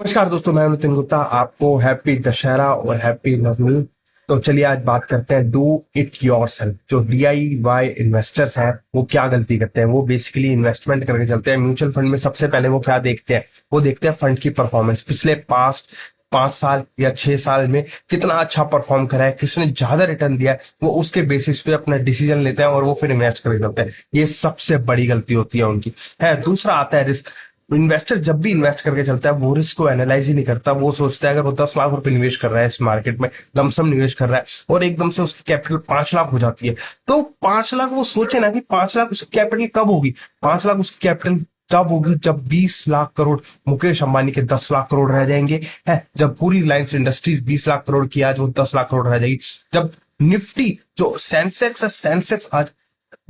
नमस्कार दोस्तों, मैं नितिन गुप्ता। आपको हैप्पी दशहरा और हैप्पी नवमी। तो चलिए आज बात करते हैं डू इट योरसेल्फ। जो DIY इन्वेस्टर्स हैं वो क्या गलती करते हैं। वो बेसिकली इन्वेस्टमेंट करके चलते हैं म्यूचुअल फंड में। सबसे पहले वो क्या देखते हैं, वो देखते हैं फंड की परफॉर्मेंस। पिछले पास्ट 5 साल या 6 साल में कितना अच्छा परफॉर्म करा है, किसने ज्यादा रिटर्न दिया है, वो उसके बेसिस पे अपना डिसीजन लेते हैं और वो फिर इन्वेस्ट करके चलते हैं। ये सबसे बड़ी गलती होती है उनकी। है दूसरा आता है रिस्क। इन्वेस्टर जब भी इन्वेस्ट करके चलता है वो रिस्क को एनालाइज ही नहीं करता। वो सोचता है अगर वो 10 लाख रुपए निवेश कर रहा है इस मार्केट में, लमसम निवेश कर रहा है, और एकदम से उसकी कैपिटल 5 लाख हो जाती है, तो 5 लाख वो सोचे ना कि 5 लाख उसकी कैपिटल कब होगी। 5 लाख उसकी कैपिटल तब होगी जब 20 लाख करोड़ मुकेश अंबानी के 10 लाख करोड़ रह जाएंगे। है जब पूरी रिलायंस इंडस्ट्रीज 20 लाख करोड़ की आज वो 10 लाख करोड़ रह जाएगी। जब निफ्टी जो सेंसेक्स है, सेंसेक्स आज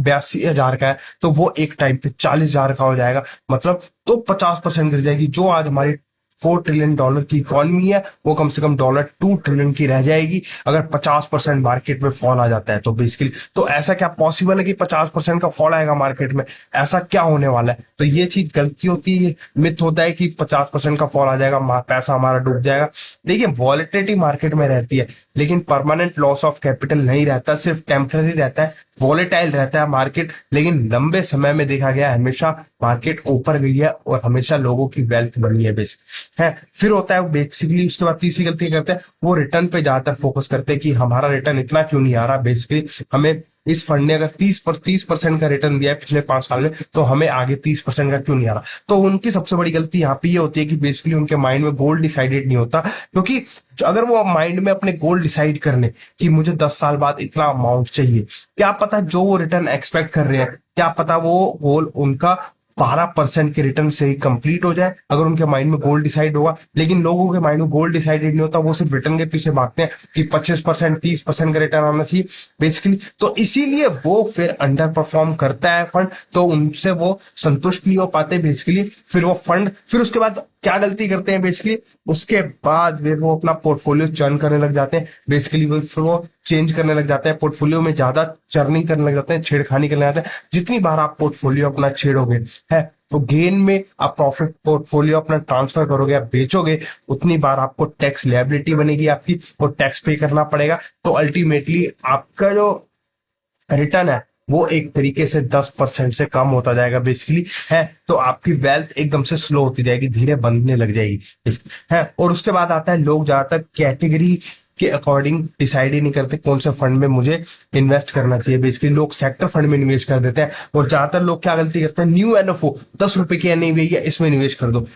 82,000 का है, तो वो एक टाइम पे 40,000 का हो जाएगा। मतलब तो 50% गिर जाएगी। जो आज हमारी $4 ट्रिलियन की इकोनॉमी है वो कम से कम $2 ट्रिलियन की रह जाएगी अगर 50% मार्केट में फॉल आ जाता है। तो बेसिकली तो ऐसा क्या पॉसिबल है कि 50% का फॉल आएगा मार्केट में? ऐसा क्या होने वाला है? तो ये चीज गलती होती है। मिथ होता है कि 50% का फॉल आ जाएगा, पैसा हमारा डूब जाएगा। देखिए, वॉलेटिलिटी मार्केट में रहती है लेकिन परमानेंट लॉस ऑफ कैपिटल नहीं रहता, सिर्फ टेम्पररी रहता है। वॉलेटाइल रहता है मार्केट, लेकिन लंबे समय में देखा गया है हमेशा मार्केट ऊपर गई है और हमेशा लोगों की वेल्थ बनी है बेसिक है। फिर होता है बेसिकली उसके बाद तीसरी गलती करते हैं, वो रिटर्न पे ज्यादातर फोकस करते हैं कि हमारा रिटर्न इतना क्यों नहीं आ रहा। बेसिकली हमें इस फंड ने अगर 30% का रिटर्न दिया है पिछले 5 साल में, तो हमें आगे 30% का क्यों नहीं आ रहा। तो उनकी सबसे बड़ी गलती यहाँ पे ये होती है कि बेसिकली उनके माइंड में गोल डिसाइडेड नहीं होता। क्योंकि अगर वो माइंड में अपने गोल डिसाइड कर ले कि मुझे 10 साल बाद इतना अमाउंट चाहिए, क्या पता जो वो रिटर्न एक्सपेक्ट कर रहे हैं, क्या पता वो गोल उनका 12% के रिटर्न से ही कंप्लीट हो जाए, अगर उनके माइंड में गोल डिसाइड होगा। लेकिन लोगों के माइंड में गोल डिसाइडेड नहीं होता, वो सिर्फ रिटर्न के पीछे भागते हैं कि 25% 30% का रिटर्न आना चाहिए बेसिकली। तो इसीलिए वो फिर अंडर परफॉर्म करता है फंड, तो उनसे वो संतुष्ट नहीं हो पाते बेसिकली। फिर वो फंड फिर उसके बाद क्या गलती करते हैं बेसिकली, उसके बाद फिर वो अपना पोर्टफोलियो चर्न करने लग जाते हैं। बेसिकली वो फिर वो चेंज करने लग जाते हैं, पोर्टफोलियो में ज्यादा चर्निंग करने लग जाते हैं, छेड़खानी करने लग जाते हैं। जितनी बार आप पोर्टफोलियो अपना छेड़ोगे है तो गेन में आप प्रॉफिट पोर्टफोलियो अपना ट्रांसफर करोगे, आप बेचोगे, उतनी बार आपको टैक्स लायबिलिटी बनेगी आपकी, और टैक्स पे करना पड़ेगा। तो अल्टीमेटली आपका जो रिटर्न है वो एक तरीके से 10% से कम होता जाएगा बेसिकली। है तो आपकी वेल्थ एकदम से स्लो होती जाएगी, धीरे बनने लग जाएगी। है और उसके बाद आता है, लोग ज्यादातर कैटेगरी के अकॉर्डिंग डिसाइड ही नहीं करते कौन से फंड में मुझे इन्वेस्ट करना चाहिए। बेसिकली लोग सेक्टर फंड में निवेश कर देते हैं, और ज्यादातर लोग क्या गलती करते हैं, न्यू NFO ₹10 की NAV है इसमें निवेश कर दो।